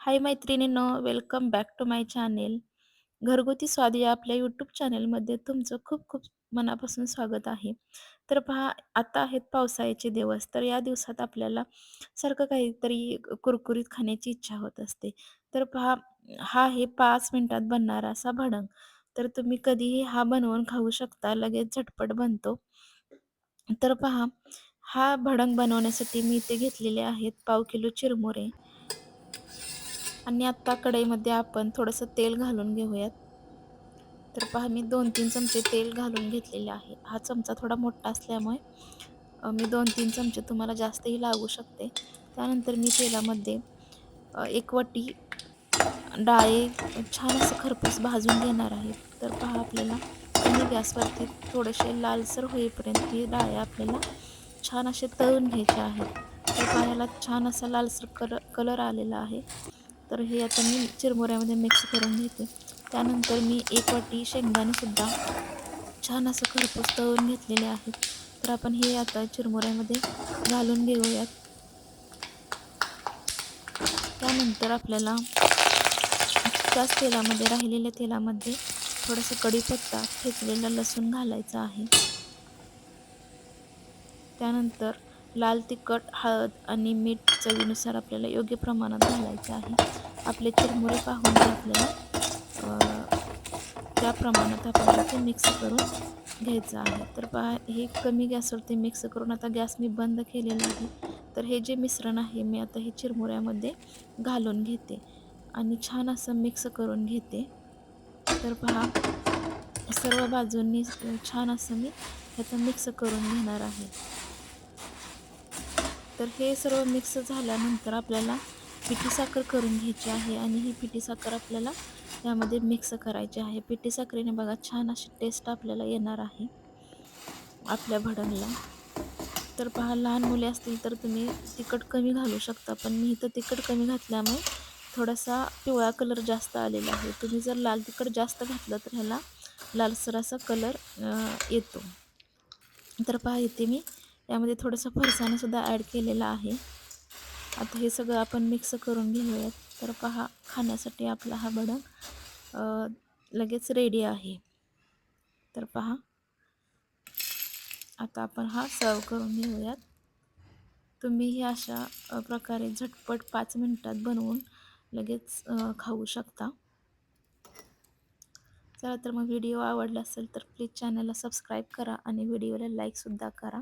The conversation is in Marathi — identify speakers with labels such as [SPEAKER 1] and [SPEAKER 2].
[SPEAKER 1] हाय मैत्रिणींनो, welcome back to my channel. घरगुती स्वाद या आपल्या यूट्यूब चॅनेलमध्ये तुमचं खूप खूप मनापासून स्वागत आहे. तर पहा, आता आहेत पावसाळ्याचे दिवस, तर या दिवसात आपल्याला सारखं काहीतरी कुरकुरीत खाण्याची इच्छा होत असते. तर पहा, हा आहे 5 मिनिटात बनणारा असा भडंग. तर तुम्ही कधीही हा बनवून खाऊ शकता, लगेच झटपट बनतो. तर पहा, हा भडंग बनवण्यासाठी मी इथे घेतलेले आहेत पाव किलो चिरमुरे. आणि आता कढईमध्ये आपण थोडंसं तेल घालून घेऊयात. तर पहा, मी 2-3 चमचे तेल घालून घेतलेले आहे. हा चमचा थोडा मोठा असल्यामुळे मी 2-3 चमचे, तुम्हाला जास्तही लागू शकते. त्यानंतर मी तेलामध्ये 1 वाटी डाळे छान असं खरपूस भाजून घेणार आहे. तर पहा, आपल्याला कमी गॅसवरती थोडेसे लालसर होईपर्यंत ही डाळे आपल्याला छान असे तळून घ्यायचे आहेत. तर पहा, ह्याला छान असा लालसर कलर आलेला आहे. तर हे आता मी चिरमुऱ्यामध्ये मिक्स करून घेते. त्यानंतर मी 1 वाटी शेंगदाणेसुद्धा छान असं खरपूस तळून घेतलेले आहेत. तर आपण हे आता चिरमुऱ्यामध्ये घालून घेऊयात. त्यानंतर आपल्याला त्याच तेलामध्ये, राहिलेल्या तेलामध्ये थोडासा कढीपत्ता, ठेचलेला लसूण घालायचा आहे. त्यानंतर लाल तिखट, हळद आणि मीठ चवीनुसार आपल्याला योग्य प्रमाणात घालायचं आहे. आपले चिरमुरे पाहून हे आपल्याला त्या प्रमाणात आपल्याला ते मिक्स करून घ्यायचं आहे. तर पहा, हे कमी गॅसवरती मिक्स करून आता गॅस मी बंद केलेला आहे. तर हे जे मिश्रण आहे, मी आता हे चिरमुऱ्यामध्ये घालून घेते आणि छान असं मिक्स करून घेते. तर पहा, सर्व बाजूंनी छान असं मी ह्याचं मिक्स करून घेणार आहे. तर हे सर्व मिक्स झाल्यानंतर आपल्याला पिठी साखर करून घ्यायची आहे आणि ही पिठी साखर आपल्याला यामध्ये मिक्स करायची आहे. पिठी साखरेने बघा छान अशी टेस्ट आपल्याला येणार आहे आपल्या भडंगला. तर पहा, लहान मुले असतील तर तुम्ही तिखट कमी घालू शकता. पण मी इथं तिखट कमी घातल्यामुळे थोडासा पिवळा कलर जास्त आलेला आहे. तुम्ही जर लाल तिखट जास्त घातलं तर ह्याला लालसर असा कलर येतो. तर पहा, इथे मी यामध्ये थोडंसं फरसाणसुद्धा ॲड केलेलं आहे. आता हे सगळं आपण मिक्स करून घेऊयात. तर पहा, खाण्यासाठी आपला हा भडंग लगेच रेडी आहे. तर पहा, आता आपण हा सर्व करून घेऊयात. तुम्हीही अशा प्रकारे झटपट 5 मिनिटात बनवून लगेच खाऊ शकता. चला, तर मग व्हिडिओ आवडला असेल तर प्लीज चॅनलला सबस्क्राईब करा आणि व्हिडिओला लाईकसुद्धा करा.